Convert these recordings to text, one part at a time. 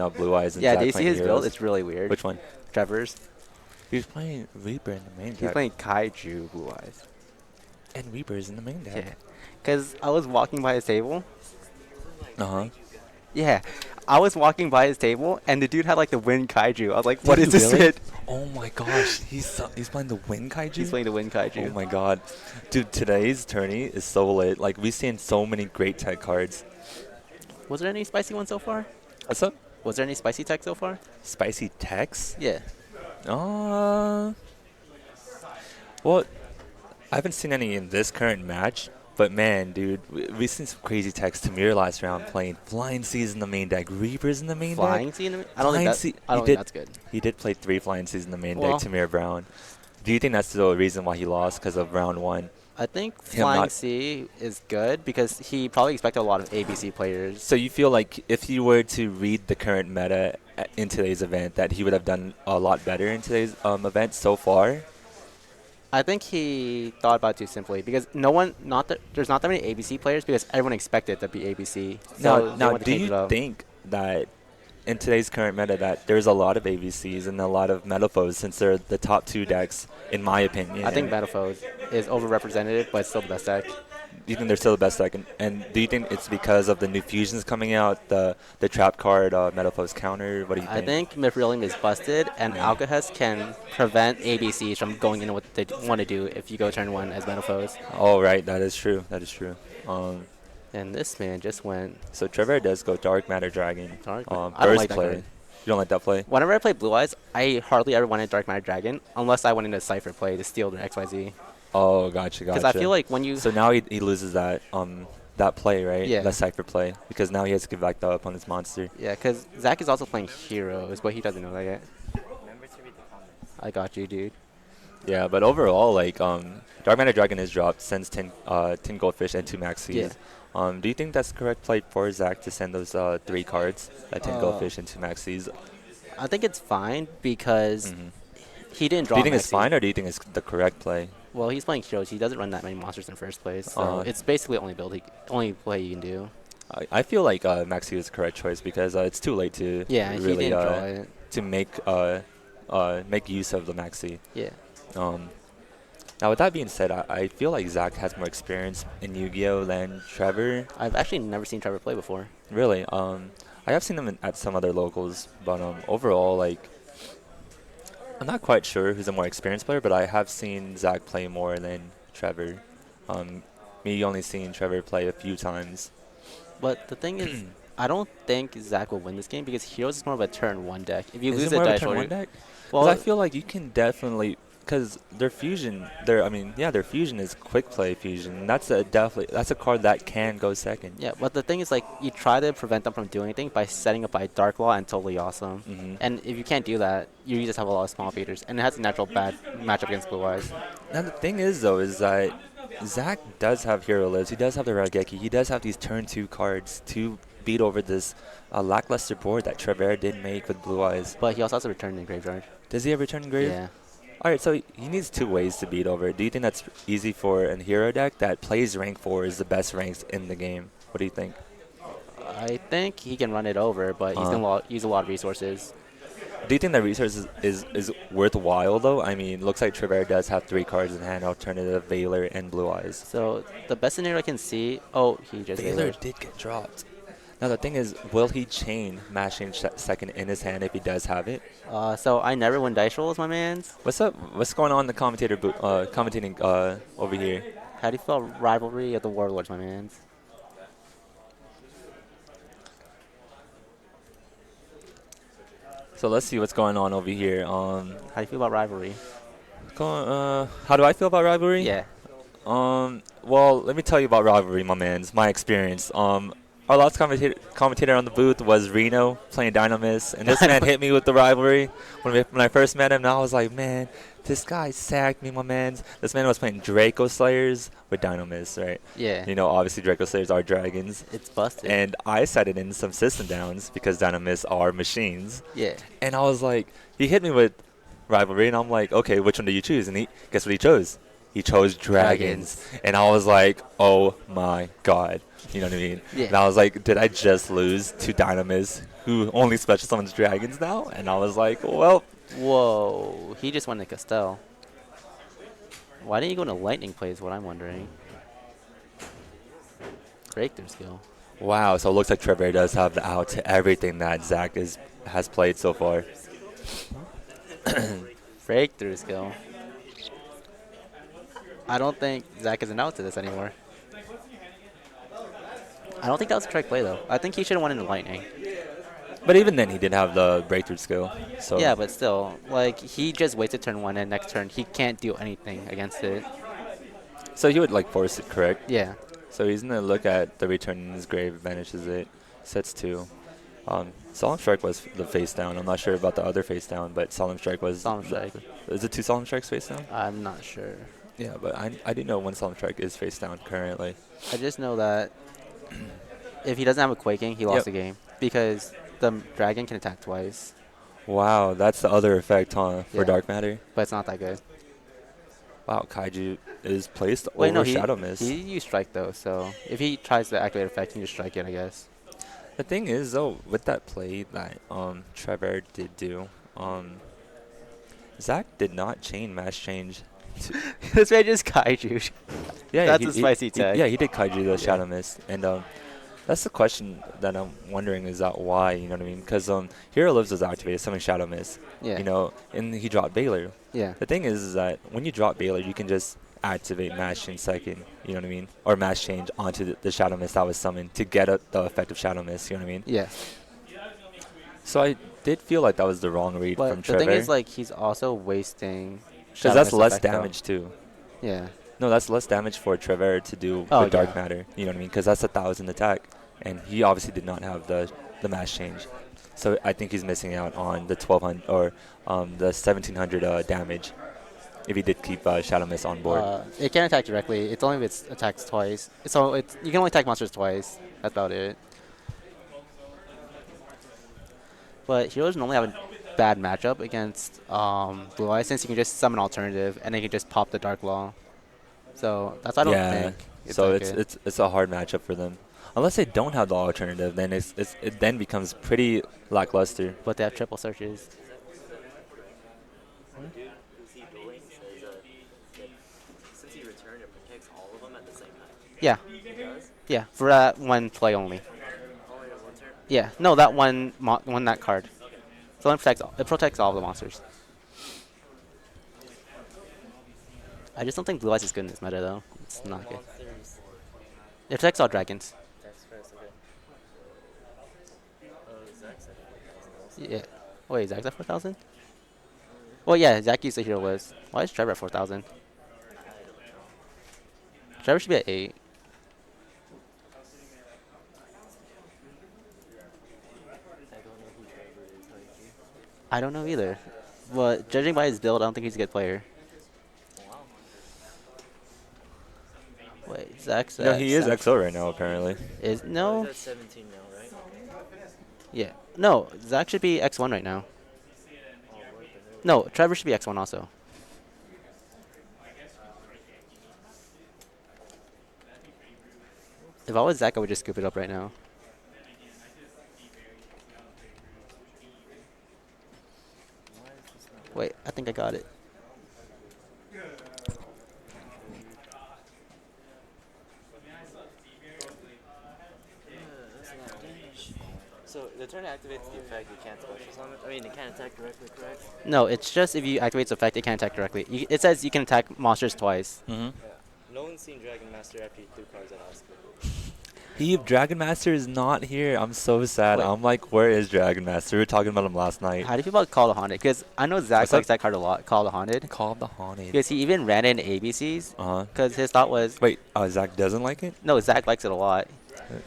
between Blue Eyes and Yeah, do Zach you see playing his build? Heroes. It's really weird. Which one? Trevor's. He's playing Reaper in the main He's deck. playing Kaiju Blue Eyes. And Reaper's in the main deck. Yeah. Because I was walking by his table. Uh-huh. Yeah. I was walking by his table, and the dude had like the Wind Kaiju. I was like, what Did is he this really? shit? Oh my gosh, he's playing the Wind Kaiju? He's playing the Wind Kaiju. Oh my god. Dude, today's tourney is so lit. Like, we've seen so many great tech cards. Was there any spicy ones so far? What's up? Was there any spicy tech so far? Spicy techs? Yeah. Well, I haven't seen any in this current match, but man, dude, we've seen some crazy techs. Tamir last round playing Flying Seas in the main deck, Reapers in the main Flying deck. Sea in the I Flying don't Sea- think, I don't he think did- that's good. He did play 3 Flying Seas in the main Well- deck, Tamir Brown. Do you think that's the reason why he lost, because of round 1? I think Him Flying not- Sea is good because he probably expected a lot of ABC players. So you feel like if he were to read the current meta in today's event, that he would have done a lot better in today's event so far? I think he thought about it too simply because there's not that many ABC players because everyone expected it to be ABC. So they Now, wanted to do change it you up. think that in today's current meta that there's a lot of ABCs and a lot of Metaphos, since they're the top 2 decks, in my opinion? I think Metaphos is overrepresented, but it's still the best deck. Do you think they're still the best deck? And do you think it's because of the new fusions coming out, the trap card, Metaphos counter? What do you think? I think Mithrilium is busted, and Alcahest can prevent ABCs from going into what they want to do if you go turn 1 as Metaphos. Oh, right. That is true. That is true. And this man just went So Trevor does go Dark Matter Dragon. Dark. I don't Burst like that play. card. You don't like that play? Whenever I play Blue Eyes, I hardly ever went into Dark Matter Dragon unless I went into Cypher play to steal their XYZ. Oh, gotcha, gotcha. Because I feel like when you So now he loses that that play, right? Yeah. That Cypher play. Because now he has to give back the opponent's monster. yeah, because Zach is also playing Heroes, but he doesn't know that yet. I got you, dude. Yeah, but overall, like, Dark Matter Dragon is dropped, sends 10 Goldfish and 2 Maxis. Yeah. Do you think that's the correct play for Zach to send those 3 cards, 10 Goldfish and 2 Maxis? I think it's fine because he didn't Do draw. you think it's Maxi. fine, or do you think it's the correct play? Well, he's playing Heroes. He doesn't run that many monsters in first place, so Uh-huh. it's basically only play you can do. I feel like Maxi is the correct choice because it's too late to Yeah, he really didn't draw it. to make use of the Maxi. Yeah. Now, with that being said, I feel like Zach has more experience in Yu-Gi-Oh than Trevor. I've actually never seen Trevor play before. Really, I have seen him at some other locals, but overall, like, I'm not quite sure who's a more experienced player, but I have seen Zach play more than Trevor. Me only seeing Trevor play a few times. But the thing is, I don't think Zach will win this game because Heroes is more of a turn 1 deck. If you Is lose it a more of a dice turn roller, 1 deck? well, I feel like you can definitely, because their fusion, their fusion is quick play fusion. That's a card that can go second. yeah. But the thing is, like, you try to prevent them from doing anything by setting up by Dark Law and Totally Awesome. And if you can't do that, you just have a lot of small beaters, and it has a natural bad matchup against Blue Eyes. Now the thing is though, is that Zach does have Hero Lives. He does have the Rageki. He does have these turn 2 cards to beat over this lackluster board that Trevor did make with Blue Eyes. But he also has a return in the graveyard. Does he have return grave? Yeah. All right, so he needs 2 ways to beat over. Do you think that's easy for a hero deck that plays rank 4 is the best ranks in the game? What do you think? I think he can run it over, but he's gonna use a lot of resources. Do you think that resource is worthwhile though? I mean, looks like Trevor does have 3 cards in hand: Alternative, Veiler, and Blue Eyes. So the best scenario I can see. Oh, he just Veiler did get dropped. Now the thing is, will he chain Mashing second in his hand if he does have it? So I never win dice rolls, my mans. What's up? What's going on in the commentator booth? Commentating over here. How do you feel rivalry of the warlords, my mans? So let's see what's going on over here. How do you feel about rivalry? How do I feel about rivalry? Yeah. Well, let me tell you about rivalry, my mans. My experience. Our last commentator on the booth was Reno playing Dynamis, and this man hit me with the rivalry when I first met him, and I was like, man, this guy sacked me, my mans. This man was playing Draco Slayers with Dynamis, right? Yeah. You know, obviously Draco Slayers are dragons. It's busted. And I cited in some system downs because Dynamis are machines. Yeah. And I was like, he hit me with rivalry, and I'm like, okay, which one do you choose? And guess what he chose? He chose dragons. And I was like, oh my god. You know what I mean? And Yeah. I was like, did I just lose to Dynamis, who only special summons dragons now? And I was like, well, Whoa. He just went to Castell. Why didn't you go into Lightning play is what I'm wondering. Breakthrough skill. wow. So it looks like Trevor does have the out to everything that Zach has played so far. Breakthrough skill. I don't think Zach is an out to this anymore. I don't think that was the correct play, though. I think he should have went into Lightning. But even then, he did have the breakthrough skill. So Yeah, but still, like, he just wasted turn 1, and next turn, he can't do anything against it. so he would like force it, correct? Yeah. So he's gonna look at the return in his grave, vanishes it, sets 2. Solemn Strike was the face down. I'm not sure about the other face down, but Solemn Strike was. Solemn Strike. Is it 2 Solemn Strikes face down? I'm not sure. Yeah, but I do know one Solemn Strike is face down currently. I just know that if he doesn't have a Quaking, he lost Yep. the game. Because the dragon can attack twice, Wow, that's the other effect, huh, for Yeah. Dark Matter. but it's not that good. Wow, Kaiju is placed Wait, no, over Shadow Mist. he used Strike, though, so if he tries to activate effect, he can just Strike it, I guess. The thing is, though, with that play that Trevor did do, Zach did not chain mash change. This man just Kaiju. Yeah, That's a spicy tag. Yeah, he did Kaiju the Yeah. Shadow Mist, and that's the question that I'm wondering is that why, you know what I mean? Because Hero Lives was activated, summon Shadow Mist, Yeah. you know, and he dropped Baylor. Yeah. The thing is that when you drop Baylor, you can just activate Mash in second, you know what I mean? Or Mash Change onto the Shadow Mist that was summoned to get the effect of Shadow Mist, you know what I mean? Yeah. So I did feel like that was the wrong read But from the Trevor. thing is, like, he's also wasting. Because Shadow that's Mist less effect, though. damage, too. Yeah. No, that's less damage for Trevor to do Oh, with Dark yeah. Matter, you know what I mean? Because that's 1,000 attack, and he obviously did not have the Mash Change. So I think he's missing out on the 1,200 or the 1,700 damage if he did keep Shadow Mist on board. It can attack directly. It's only if it attacks twice. So you can only attack monsters twice. That's about it. But heroes normally have a bad matchup against Blue Eyes since you can just summon alternative and then you can just pop the Dark Law. So that's why I don't Yeah, think it's so that good. it's a hard matchup for them. Unless they don't have the alternative, then it then becomes pretty lackluster. But they have triple searches. Yeah. Yeah, for that one play only. Yeah, no, that that card. So it protects all of the monsters. I just don't think Blue Eyes is good in this meta though. It's not good. It protects all dragons. Yeah. Wait, Zach's at 4,000? Well, yeah, Zach used the hero list. Why is Trevor at 4,000? Trevor should be at 8. I don't know either. But judging by his build, I don't think he's a good player. Wait, Zach's No, at he is 7. XO right now apparently. No? He's at 17 now, right? Yeah. No, Zach should be X1 right now. No, Trevor should be X1 also. If I was Zach, I would just scoop it up right now. Wait, I think I got it. So the turn activates the effect, you can't special summon. I mean, it can't attack directly, correct? No, it's just if you activate its effect, it can't attack directly. It says you can attack monsters twice. Mm-hmm. Yeah. No one's seen Dragon Master after he threw cards at Oscar. Dragon Master is not here. I'm so sad. Wait. I'm like, where is Dragon Master? We were talking about him last night. How do you feel about Call of the Haunted? Because I know Zach What's likes up? that card a lot, Call of the Haunted. Call the Haunted. Because he even ran it in ABCs. Uh-huh. Because his thought was, Wait, Zach doesn't like it? no, Zach likes it a lot.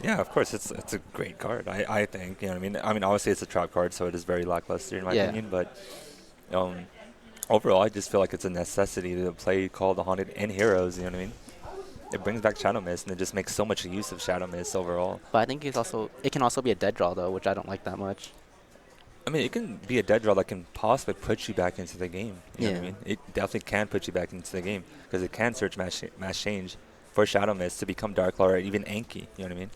Yeah, of course. It's a great card. I think. You know what I mean? I mean, obviously it's a trap card, so it is very lackluster in my Yeah. opinion. But overall, I just feel like it's a necessity to play Call the Haunted and Heroes. You know what I mean? It brings back Shadow Mist, and it just makes so much use of Shadow Mist overall. But I think it can also be a dead draw though, which I don't like that much. I mean, it can be a dead draw that can possibly put you back into the game. You know what I Yeah. mean? It definitely can put you back into the game because it can search mass change. for Shadow Mist to become Dark Lord or even Anki. You know what I mean?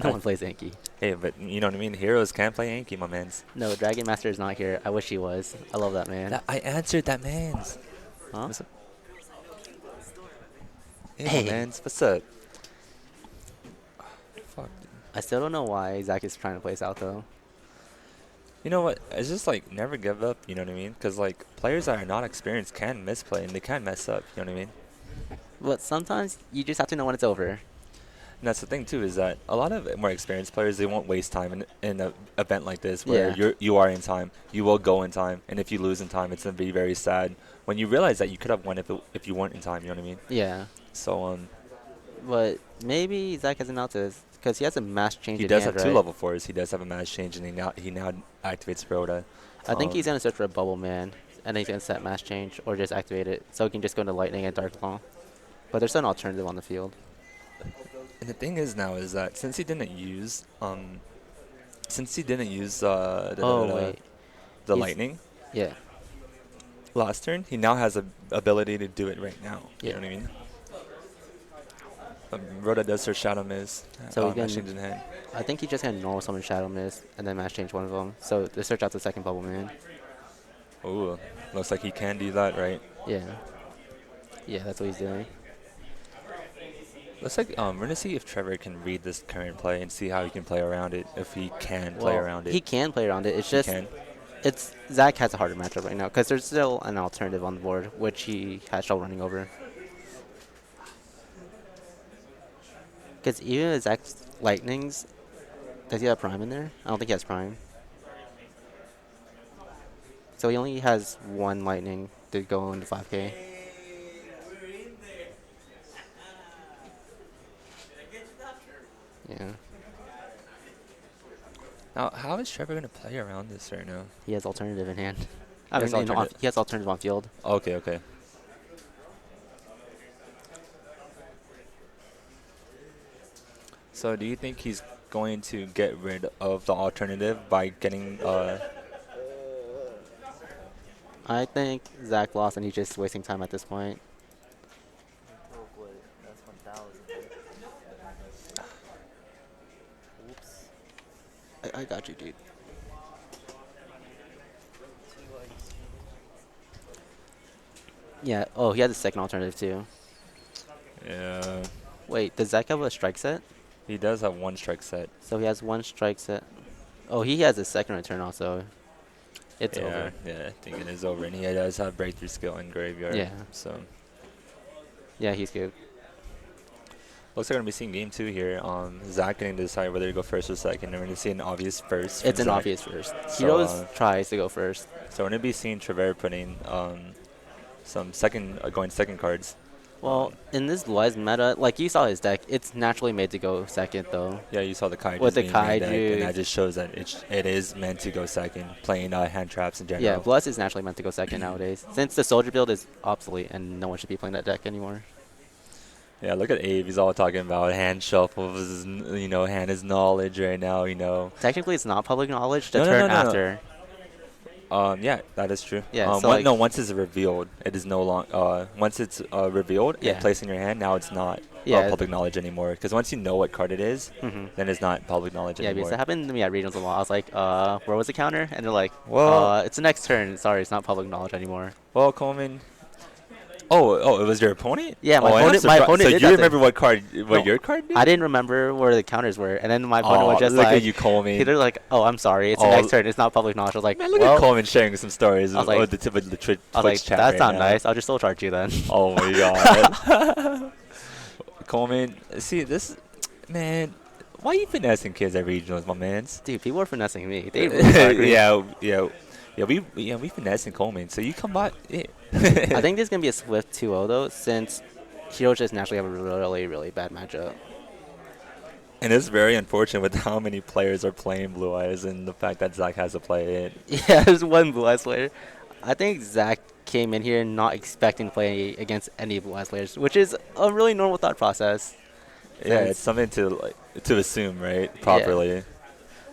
No one plays Anki. Hey, but you know what I mean? Heroes can play Anki, my mans. No, Dragon Master is not here. I wish he was. I love that man. I answered that man's. Huh? What's up? Hey, my Hey. mans. What's up? Fuck. I still don't know why Zach is trying to play South though. You know what? It's just like never give up. You know what I mean? Because like players that are not experienced can misplay and they can mess up. You know what I mean? But sometimes you just have to know when it's over. And that's the thing too, is that a lot of more experienced players, they won't waste time in an event like this where Yeah. you are in time. You will go in time, and if you lose in time, it's gonna be very sad when you realize that you could have won if you weren't in time. You know what I mean? Yeah. So But maybe Zach hasn't announced this because he has a mass change he in does hand, have two right? level 4s. He does have a mass change, and he now activates Rhoda. I think he's gonna search for a bubble man, and then he's gonna set mass change or just activate it, so he can just go into lightning and dark claw. But there's an alternative on the field. And the thing is now is that since he didn't use Wait. the He's- lightning Yeah. last turn, he now has the ability to do it right now. You Yeah. know what I mean? Rhoda does her Shadow Miss. So he Mass can- change in hand. I think he's just gonna normal summon Shadow Mist and then mass change one of them. So they search out the second bubble man. Ooh, looks like he can do that, right? Yeah. Yeah, that's what he's doing. Looks like we're gonna see if Trevor can read this current play and see how he can play around it. If he can play around it, He can play around it. It's He just can. it's Zach has a harder matchup right now because there's still an alternative on the board which he has trouble running over. Because even with Zach's lightnings, does he have prime in there? I don't think he has prime. So he only has one lightning to go into 5K. Yeah, Now, how is Trevor gonna play around this right now? he has alternative in hand. He has alternative. He has alternative on field. Okay, okay. So, do you think he's going to get rid of the alternative by getting I think Zach lost and he's just wasting time at this point. Oh boy, that's 1,000. Oops. I got you, dude. Yeah. Oh, he has a second alternative too. Yeah, Wait, does Zach have a strike set? he does have one strike set. So he has one strike set. Oh, he has a second return also. It's yeah, over. Yeah, I think it is over, and he does have breakthrough skill in graveyard. Yeah. So Yeah, he's good. looks like we're gonna be seeing game 2 here. Zach getting to decide whether to go first or second. And we're gonna see an obvious first. It's from an Zach. obvious first. So, He always tries to go first. So we're gonna be seeing Trevor putting some second going second cards. Well, in this Blaz meta, like you saw his deck, it's naturally made to go second though. Yeah, you saw the kaiju With the being made deck, kaiju. and that just shows that it is meant to go second, playing hand traps in general. Yeah, Bless is naturally meant to go second nowadays, since the soldier build is obsolete and no one should be playing that deck anymore. Yeah, look at Abe. He's all talking about hand shuffles, hand is knowledge right now. Technically, it's not public knowledge. The No, no, turn no, no, no. after. Yeah, that is true. Yeah, so, like- no, once it's revealed, it is no longer. Once it's revealed Yeah. and placed in your hand, now it's not Yeah. public knowledge anymore. Because once you know what card it is, Mhm. then it's not public knowledge Yeah, anymore. because that happened to me at regionals a lot. I was like, where was the counter? And they're like, Well- it's the next turn. Sorry, it's not public knowledge anymore. Well, Coleman. Oh, it was your opponent? Yeah, my Oh, I'm opponent- my surprised. opponent So did you that remember what card? What No, your card did? I didn't remember where the counters were, and then my opponent was just look like, at you, Coleman. they're like, oh, I'm sorry, it's the Oh, next turn. It's not public knowledge. I was like, Man, look well, at Coleman sharing some stories I was of like- the tip of the Twitch I was like, chat that's right not now. nice. I'll just still charge you then. Oh my god. Coleman, see this, man. Why you finessing kids at regionals, my mans? Dude, people are finessing me. They really are agree. Yeah, we finessing Coleman. So you come by. Yeah. I think there's gonna be a swift 2-0 though, since heroes just naturally have a really, really bad matchup. And it's very unfortunate with how many players are playing Blue Eyes and the fact that Zach has to play it. Yeah, there's one Blue Eyes player. I think Zach came in here not expecting to play against any Blue Eyes players, which is a really normal thought process. Yeah, Since- it's something to assume, right? Properly.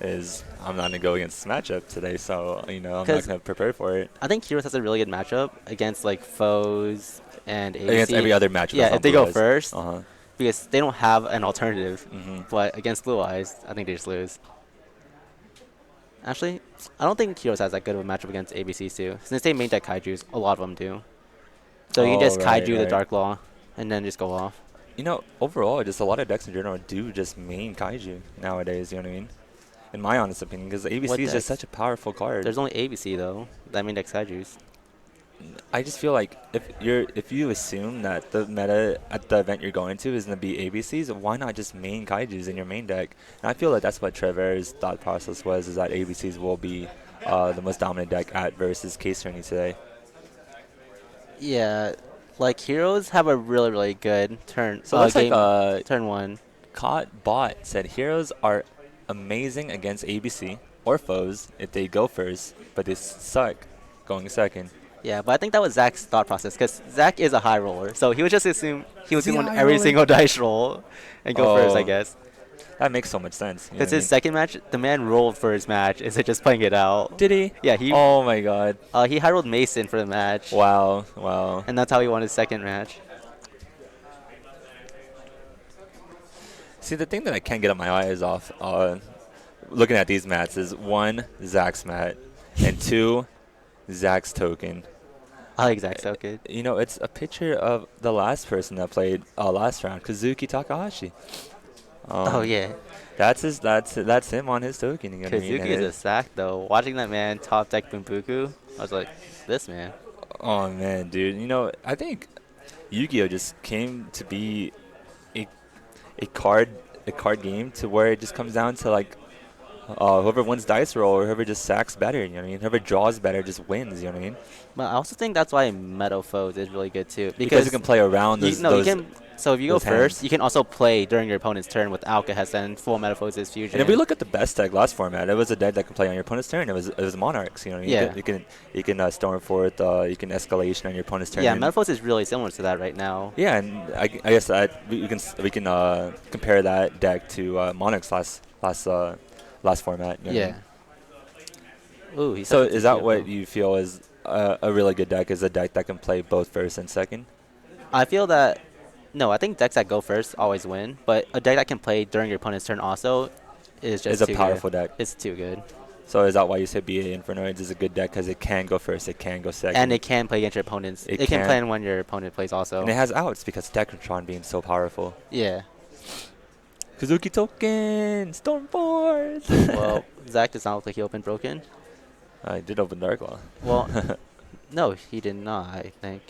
Is I'm not gonna go against this matchup today, so I'm not 'Cause- gonna prepare for it. I think Heroes has a really good matchup against like foes and AC. Against every other matchup. Yeah, that's on if they Blue go Eyes. first, Uh-huh. because they don't have an alternative. Hmm. But against Blue Eyes, I think they just lose. Actually, I don't think Heroes has that good of a matchup against ABCs too. Since they main deck Kaijus, a lot of them do. So you can Oh, just right, Kaiju the right. Dark Law, and then just go off. Overall, just a lot of decks in general do just main kaiju nowadays. You know what I mean? In my honest opinion, because What ABC is just decks? such a powerful card. There's only ABC though. That main deck Kaijus. I just feel like if you assume that the meta at the event you're going to is gonna be ABCs, why not just main kaijus in your main deck? And I feel like that's what Trevor's thought process was: is that ABCs will be the most dominant deck at versus Case Journey today. Yeah, like Heroes have a really good turn. So it looks like Turn one. Caught Bot said heroes are amazing against ABC or foes if they go first, but they suck going second. Yeah, but I think that was Zach's thought process because Zach is a high roller, so he would just assume he was Is he going to a win high every roller? single dice roll and go first, I Oh, guess. that makes so much sense. You know Because what I his mean? second match, the man rolled for his match instead of just playing it out. Did he? Yeah, Oh my God! he high rolled Mason for the match, Wow, wow. and that's how he won his second match. See, the thing that I can't get my eyes off looking at these mats is one, Zach's mat, and two, Zach's token. I like Zach so good. It's a picture of the last person that played last round, Kazuki Takahashi. Oh Um, yeah, that's him on his token. You know what I mean? Kazuki is a sack though. Watching that man top deck Bunbuku, I was like, this man. Oh man, dude. I think Yugioh just came to be a a card a card game to where it just comes down to like whoever wins dice roll or whoever just sacks better. You know what I mean? Whoever draws better just wins. You know what I mean? But I also think that's why Meadow Foes is really good too. Because you can play around You, those no, you those can. So if you go those first, hands. you can also play during your opponent's turn with Alcahest and full Metamorphosis Fusion. And if we look at the best deck last format, it was a deck that could play on your opponent's turn. It was Monarchs. You know what I mean? Yeah. You can Stormforth. You can Escalation on your opponent's turn. Yeah, and- Metamorphosis is really similar to that right now. Yeah, and I guess that we can compare that deck to Monarch's last format. You know what I Yeah. mean? Ooh, he's So such a is that TPO. what you feel is a really good deck? Is a deck that can play both first and second? I feel that. No, I think decks that go first always win, but a deck that can play during your opponent's turn also is just Is a too powerful good. deck. It's too good, So is that why you say BA Infernoids is a good deck? Because it can go first, it can go second, and it can play against your opponents. It It can can. play when your opponent plays also. and it has outs because Decatron being so powerful. Yeah. Kazuki Token, Stormforth. Well, Zach does not look like he opened broken. I did open Darklaw. Well, no, he did not. I think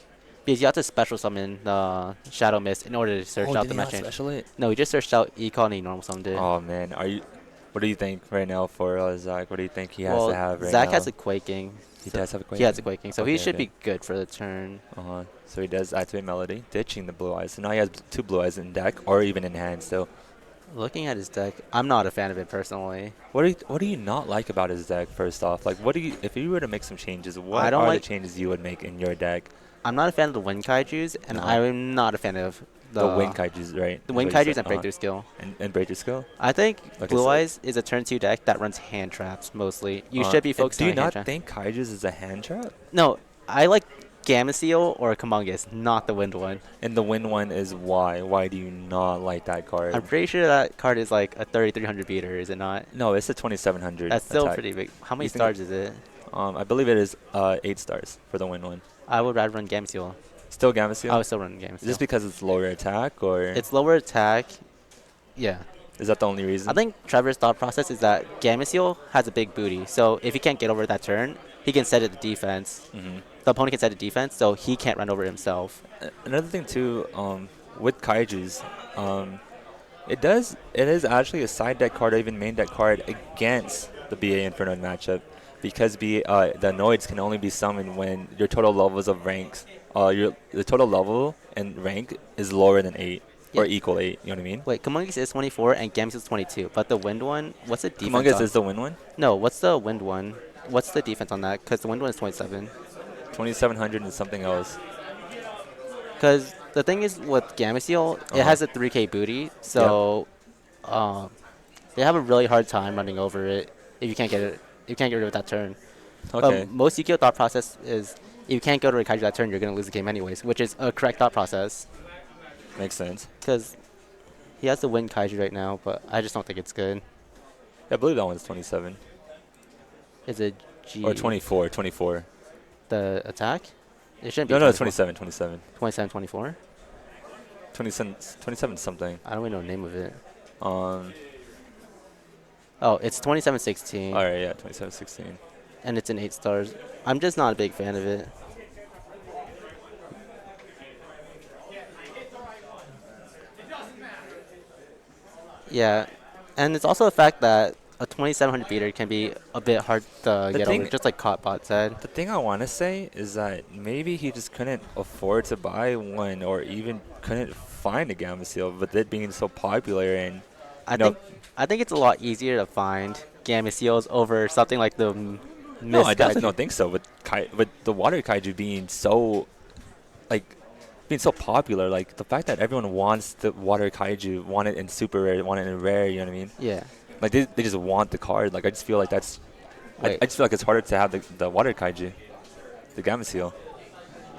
because you have to special summon the Shadow Mist in order to search out the match. special it? No, he just searched out Econ and he normal summoned it. Oh man, what do you think right now for Zach? What do you think he has well, to have right Zach now? has a Quaking. He so- does have a Quaking? He has a Quaking, so he Okay, should okay. be good for the turn. So he does activate Melody, ditching the Blue Eyes. So now he has two Blue Eyes in deck or even in hand still. Looking at his deck, I'm not a fan of it personally. What do you not like about his deck? First off, like if you were to make some changes, what I don't are like- the changes you would make in your deck? I'm not a fan of the Wind Kaijus, and Uh-huh. I'm not a fan of The Wind Kaijus, right? The is Wind what you Kaijus said. and Breakthrough Skill. And Breakthrough Skill? I think Okay, Blue so- Eyes is a turn 2 deck that runs hand traps mostly. You Uh, should be and focused Do on you a hand not trap. think Kaijus is a hand trap? No, I like Gamma Seal or Kamungus, not the Wind one. And the Wind one is why? Why do you not like that card? I'm pretty sure that card is like a 3300 beater, is it not? No, it's a 2700. That's still attack. pretty big. How many You think- stars is it? I believe it is 8 stars for the Wind one. I would rather run Gamma Seal. Still Gamma Seal? I would still run Gamma Seal. Just because it's lower attack, or It's lower attack. Yeah. is that the only reason? I think Trevor's thought process is that Gamma Seal has a big booty, so if he can't get over that turn, he can set it to defense. Mhm. The opponent can set a defense, so he can't run over himself. Another thing too, with Kaijus, it is actually a side deck card or even main deck card against the BA Inferno matchup, because the Noids can only be summoned when your total levels of ranks, the total level and rank is lower than 8 or Yeah. equal 8. You know what I mean? Wait, Kamungus is 24 and Gamma Seal is 22, but the Wind one, what's the defense Humongous on? is the win one. No, what's the Wind one? What's the defense on that? Because the Wind one is 27. 2700 and something else. Because the thing is with Gamma Seal, it Uh-huh. has a 3k booty, so they have a really hard time running over it if you can't get it. You can't get rid of that turn. Okay. Most Yugioh thought process is if you can't go to a Kaiju that turn, you're going to lose the game anyways, which is a correct thought process. Makes sense. Because He has the Wind Kaiju right now, but I just don't think it's good. I believe that one's 27 Is it or G 24. 24. the attack? It shouldn't be No, no, it's 24. 27. 27. 27, 24? 27. 27 something. I don't even know the name of it. Um. Oh, it's 2716, All right. Yeah. 27. 16. and it's in 8 stars. I'm just not a big fan of it. Yeah, and it's also the fact that a 2700 beater can be a bit hard to The get over, thing, just like Cotbot said. the thing I want to say is that maybe he just couldn't afford to buy one, or even couldn't find a Gamma Seal, with it being so popular. And I you know, think I think it's a lot easier to find Gamma Seals over something like the no, I Mist definitely Kaiju. don't think so. With the water kaiju being so like being so popular, like the fact that everyone wants the water kaiju, want it in super rare, want it in rare. You know what I mean? Yeah. Like they just want the card. Like I just feel like that's Wait. I just feel like it's harder to have the water kaiju, the Gamma Seal.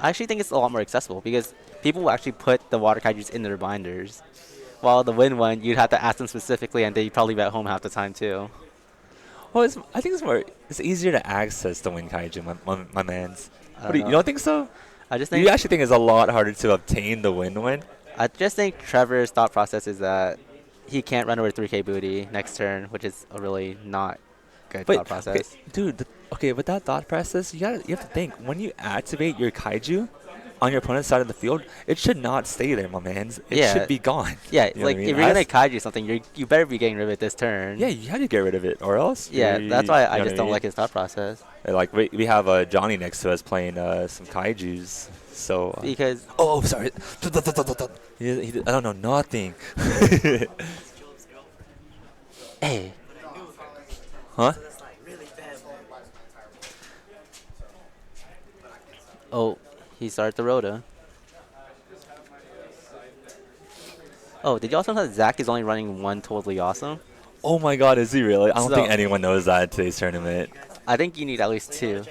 I actually think it's a lot more accessible because people will actually put the water kaijus in their binders. While the Wind one, you'd have to ask them specifically, and they'd probably be at home half the time too. Well, I think it's easier to access the Wind Kaiju, my man's. I What don't do you know. don't think so? I just You think actually think it's a lot harder to obtain the Wind one? I just think Trevor's thought process is that he can't run over 3K booty next turn, which is a really not good But thought okay, process. dude, okay, with that thought process, you have to think when you activate your Kaiju on your opponent's side of the field, it should not stay there, my man's. It Yeah. should be gone. Yeah, You know like what I mean? if you're gonna kaiju something, you better be getting rid of it this turn. Yeah, you have to get rid of it, or else. Yeah, that's you why know I what just don't mean? like his thought process. Like we have Johnny next to us playing some Kaijus, so. Because Oh, sorry. I don't know nothing. hey, Huh? oh, he started the Rhoda. Oh, did you also know that Zach is only running one totally awesome? Oh my God, is he really? I don't think So- anyone knows that in today's tournament. I think you need at least 2.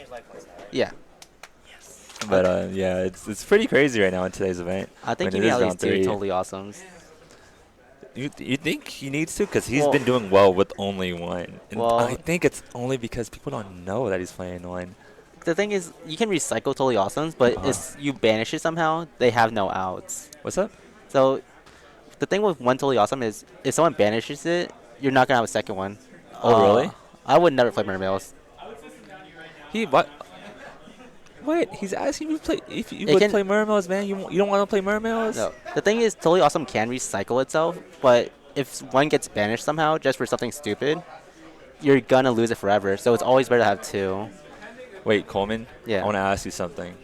Yeah, But yeah, it's pretty crazy right now in today's event. I think when you it need is at round least 2 3. totally awesomes. You think he needs to? Because he's Well- been doing well with only one. And Well- I think it's only because people don't know that he's playing one. The thing is, you can recycle totally awesomes, but if you banish it somehow, they have no outs. What's up? So the thing with one totally awesome is if someone banishes it, you're not gonna have a second one. Oh, really? I would never play Mermails. He what? Wait, he's asking you to play if you It would can- play Mermails, man. You don't want to play Mermails? No. The thing is, totally awesome can recycle itself, but if one gets banished somehow just for something stupid, you're gonna lose it forever. So it's always better to have 2. Wait, Coleman. Yeah. I want to ask you something.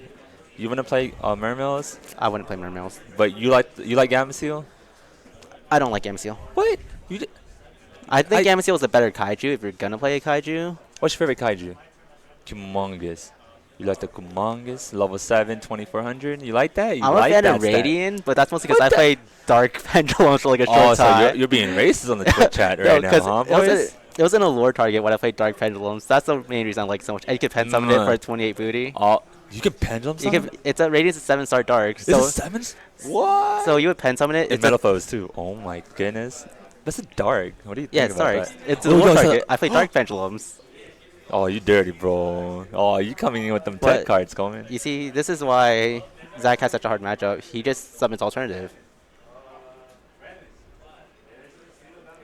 You want to play Mermails, I wouldn't play Mermails. but you like Gamma Seal? I don't like Gamma What? You did, I think I- Gamma is a better kaiju if you're gonna play a kaiju. What's your favorite kaiju? Humongous. You like the Humongous? Level 7, 2400? You like that? You I'm like a fan that of stat? Radiant, but that's mostly because What I the- played Dark Pendulums for like a short Oh, so time. you're being racist on the Twitch chat No, right now, 'cause huh, it was boys? it was in a lore target when I played Dark Pendulums. That's the main reason I like it so much. And you could pen summon it for a 28 booty. Oh, you can pendulum You summon? can, it's a Radiant's a 7-star Dark. Is So it 7s? What? so you would pen summon it. It's It's a, metal foes too. Oh my goodness. That's a dark. What do you yeah, think it's about Dark. that? It's a Oh, lore no, it's target. not- I played Dark Pendulums. Oh, you dirty, bro. Oh, you coming in with them But- tech cards, Coleman. You see, this is why Zach has such a hard matchup. He just summons alternative.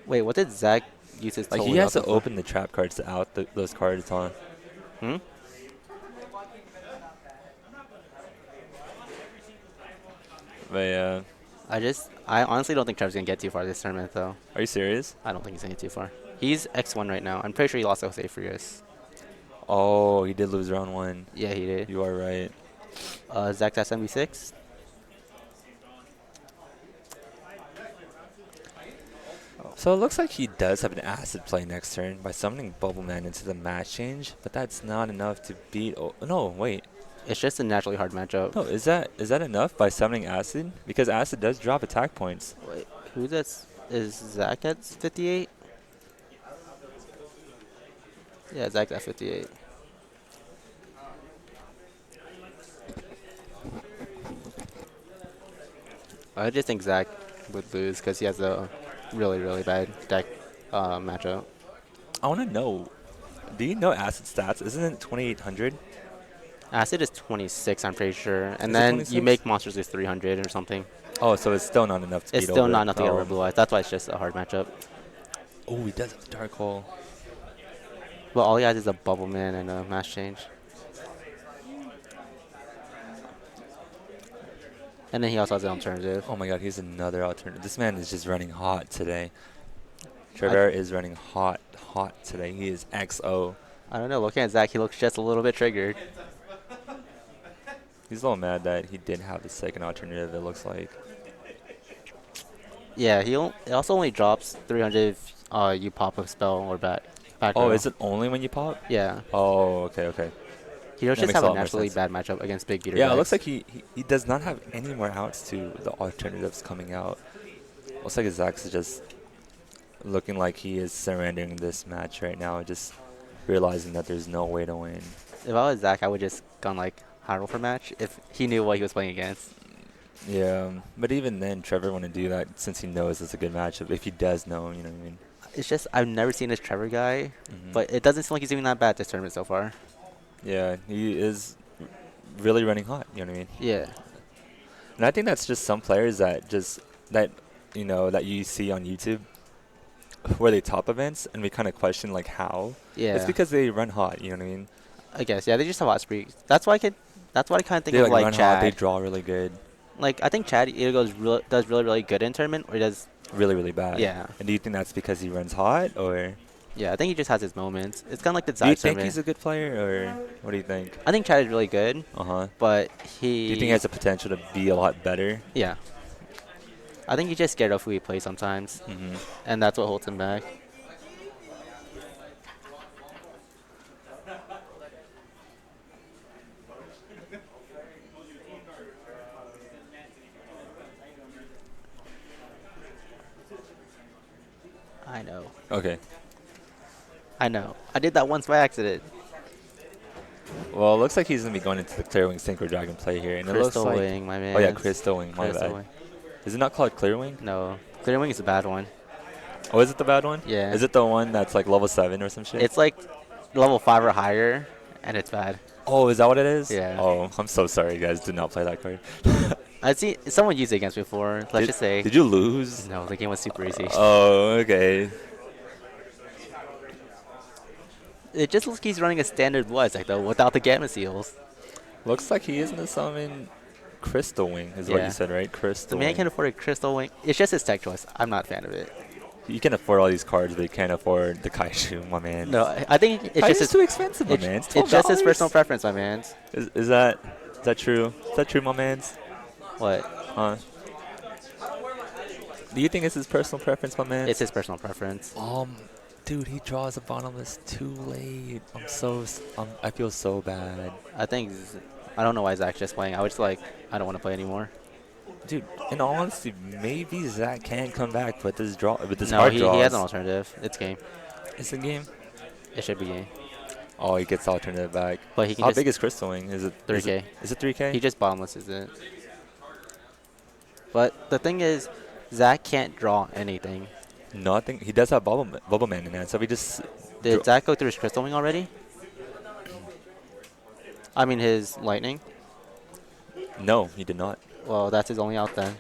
Wait, what did Zach use his Like, totally he has to awesome for? open the trap cards to out those cards, huh? Hmm? But yeah. I honestly don't think Trevor's gonna get too far this tournament, though. Are you serious? I don't think he's gonna get too far. He's X1 right now. I'm pretty sure he lost Jose Frias. Oh, he did lose round 1. Yeah, he did. You are right. Zach's at 76. So it looks like he does have an acid play next turn by summoning Bubble Man into the match change, but that's not enough to beat. Oh, no, wait. It's just a naturally hard matchup. No, is that enough by summoning acid? Because acid does drop attack points. Wait, who's that? Is Zach at 58? Yeah, Zach's at 58. I just think Zach would lose because he has a really, really bad deck matchup. I want to know. Do you know acid stats? Isn't it 2800? Acid is 26, I'm pretty sure. And Is it then you 26? make monsters is 300 or something. Oh, so it's still not enough to It's beat still over. not enough to get over Blue Eyes. That's why it's just a hard matchup. Oh, he does have a dark hole. But all he has is a Bubble Man and a Mass Change. And then he also has an alternative. Oh my god, he's another alternative. This man is just running hot today. Trevor is running hot today. He is XO. I don't know. Looking at Zach, he looks just a little bit triggered. He's a little mad that he did have the second alternative, it looks like. Yeah, it also only drops 300 if you pop a spell or back Oh, row. is it only when you pop? Yeah. Oh, okay. He does That just makes have a a lot more naturally sense. bad matchup against big beater Yeah, it decks. looks like he does not have any more outs to the alternatives coming out. Looks like Zax is just looking like he is surrendering this match right now, just realizing that there's no way to win. If I was Zach, I would just gone like high roll for match if he knew what he was playing against. Yeah, but even then, Trevor wouldn't do that since he knows it's a good matchup. If he does know, you know what I mean? It's just I've never seen this Trevor guy, Mhm. but it doesn't seem like he's doing that bad this tournament so far. Yeah, he is really running hot, you know what I mean? Yeah. And I think that's just some players that that you see on YouTube where they top events and we kind of question like how. Yeah. It's because they run hot, you know what I mean? I guess. Yeah, they just have hot spree. That's why I kind of think They of like run Chad. hot, they draw really good, Like I think Chad either does really really good in tournament or he does. really bad. Yeah. And do you think that's because he runs hot or Yeah, I think he just has his moments. It's kind of like the do you Zai think tournament. he's a good player or what do you think? I think Chad is really good, Uh-huh. but Do you think he has the potential to be a lot better? yeah. I think he's just scared of who he plays sometimes, Mm-hmm. and that's what holds him back. I know. Okay. I know. I did that once by accident. Well, it looks like he's going to be going into the Clear Wing Synchro Dragon play here. And Crystal it looks like Wing, my man. Oh, yeah, Crystal Wing, my Crystal bad. Wing. Is it not called Clear Wing? No. Clear Wing is a bad one. Oh, is it the bad one? Yeah. Is it the one that's like level 7 or some shit? It's like level 5 or higher, and it's bad. Oh, is that what it is? Yeah. Oh, I'm so sorry, guys. Did not play that card. I see someone used it against me before. Let's just say. Did you lose? No, the game was super easy. Oh, okay. It just looks like he's running a standard Blue Eyes deck though, without the Gamma Seals. Looks like he is going to summon Crystal Wing, is what Yeah. you said, right? The Crystal man Wing. can afford a Crystal Wing. It's just his tech choice. I'm not a fan of it. You can afford all these cards, but you can't afford the Kaiju, my man. No, I think it's Kaiju's just his, too expensive, my it's, man. it's just his $12. personal preference, my man. Is that true? Is that true, my mans? What? Huh? Do you think it's his personal preference, my man? It's his personal preference. Dude, he draws a bottomless too late. I feel so bad. I don't know why Zach's just playing. I was just like, I don't want to play anymore. Dude, in all honesty, maybe Zach can come back with this No, hard he draws. has an alternative. It's game. It's a game. It should be game. Oh, he gets the alternative back. But he can How just big is Crystal Wing? Is it 3K. Is it 3K? He just bottomlesses it. But the thing is, Zach can't draw anything. Nothing. He does have Bubble Man in hand, so if he just Did Zach go through his Crystal Wing already? I mean his Lightning? No, he did not. Well, that's his only out then.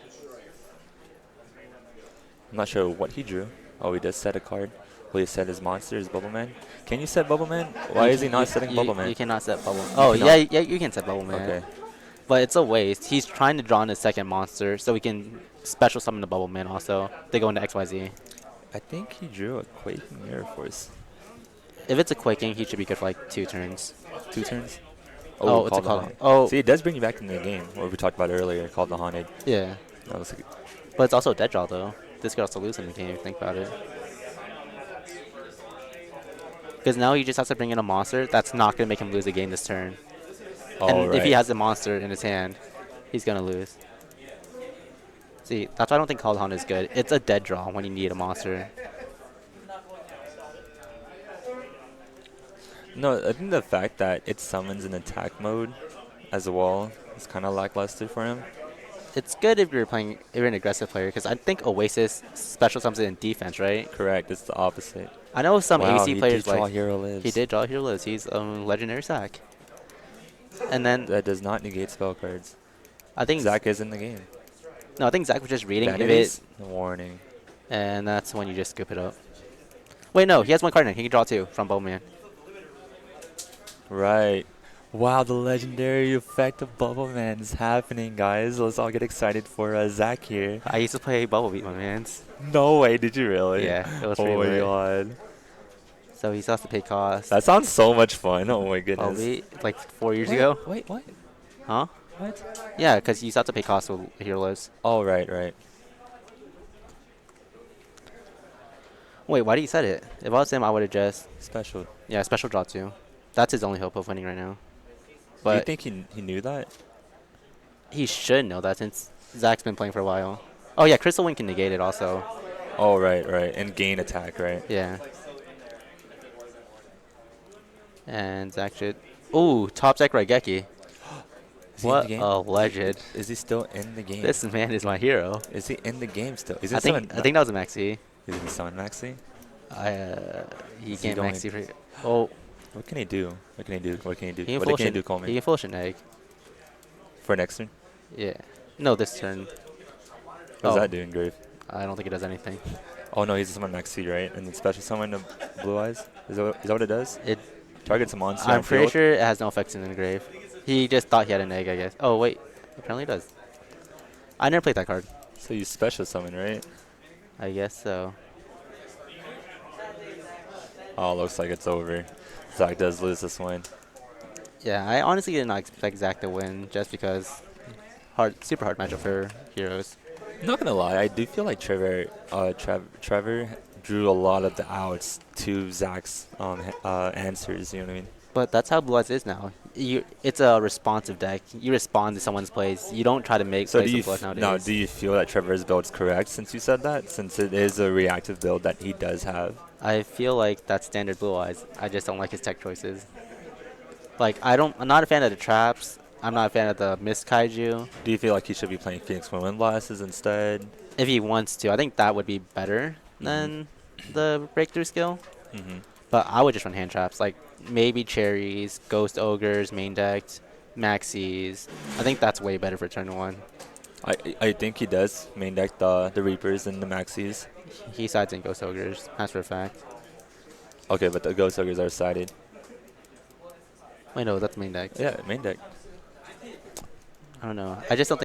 I'm not sure what he drew. Oh, he does set a card. Will he set his monster, his Bubble Man? Can you set Bubble Man? Why is he not setting Bubble Man? You cannot set Bubble Man. Oh, cannot? yeah, you can set Bubble Man. Okay. But it's a waste. He's trying to draw in his second monster so he can special summon the Bubble Man also. They go into XYZ. I think he drew a Quaking Air Force. If it's a Quaking, he should be good for like 2 turns. 2 turns? Oh, it's a Called the call. Haunted. Oh, See, it does bring you back into the game, what we talked about earlier, called the Haunted. yeah. That was like, But it's also a dead draw though. This could also lose in the game if you think about it. Because now he just has to bring in a monster that's not going to make him lose a game this turn. And if he has a monster in his hand, he's going to lose. See, that's why I don't think Called Hunt is good. It's a dead draw when you need a monster. No, I think the fact that it summons in attack mode as well is kind of lackluster for him. It's good if you're an aggressive player because I think Oasis special something in defense, right? Correct. It's the opposite. I know some Wow, AC he did players draw like Hero he Lives. did draw Hero Lives. He's legendary Zac. And then That does not negate spell cards. I think Zach is in the game. no, I think Zac was just reading if it, Vanities? Warning. and that's when you just scoop it up. Wait, no, he has one card in. He can draw two from Bowman. Right. Wow, the legendary effect of Bubble Man is happening, guys. Let's all get excited for Zach here. I used to play Bubble Beat, my mans. No way, did you really? Yeah, it was pretty Oh my lit. god. So he still has to pay cost. That sounds so much fun. Oh my Bubble goodness. Beat, like 4 years ago. Wait, what? Huh? What? Yeah, because you still have to pay cost with Hero Lives. Oh, right, right. Wait, why did you set it? If I was him, I would have just Special. yeah, special draw two. That's his only hope of winning right now. Do you But think he knew that? he should know that since Zach's been playing for a while. Oh yeah, Crystal Wind can negate it also. Oh, right, right. And gain attack, right? Yeah. And Zach should. Ooh, top deck Raigeki. Is he in What the game? a legend! Is he still in the game? This man is my hero. Is he in the game still? Is I it still think that was a maxi. Is he still in Maxi? He So you can't don't maxi for. Oh, What can he do? What can he do? What can he do? he can What full can he do, shin. Coleman? He can full shin egg. For next turn? Yeah. No, this turn. What does Oh. that do in Grave? I don't think it does anything. Oh no, he's a summon Maxi, right? And then special summon of Blue Eyes? Is that what it does? It. Targets a monster I'm on pretty field? sure it has no effects in the grave. He just thought he had an egg, I guess. Oh wait, apparently it does. I never played that card. So you special summon, right? I guess so. Oh, looks like it's over. Zach does lose this one. Yeah, I honestly did not expect Zach to win just because super hard matchup for heroes. Not gonna lie, I do feel like Trevor drew a lot of the outs to Zach's answers. You know what I mean? But that's how Blue Eyes is now. It's a responsive deck. You respond to someone's plays. You don't try to make So plays do you with Blue Eyes nowadays. now? Do you feel that Trevor's build is correct since you said that? Since it is a reactive build that he does have. I feel like that's standard Blue Eyes. I just don't like his tech choices. Like I'm not a fan of the traps. I'm not a fan of the Mist Kaiju. Do you feel like he should be playing Phoenix Wind Blasts instead? If he wants to, I think that would be better than the breakthrough skill. Mm-hmm. But I would just run hand traps, like maybe cherries, ghost ogres, main decked, maxis. I think that's way better for turn one. I think he does main deck the Reapers and the Maxis. He sides in ghost ogres, that's for a fact. Okay, but the Ghost Ogres are sided. Wait, no, that's main deck. Yeah, main deck. I don't know. I just don't think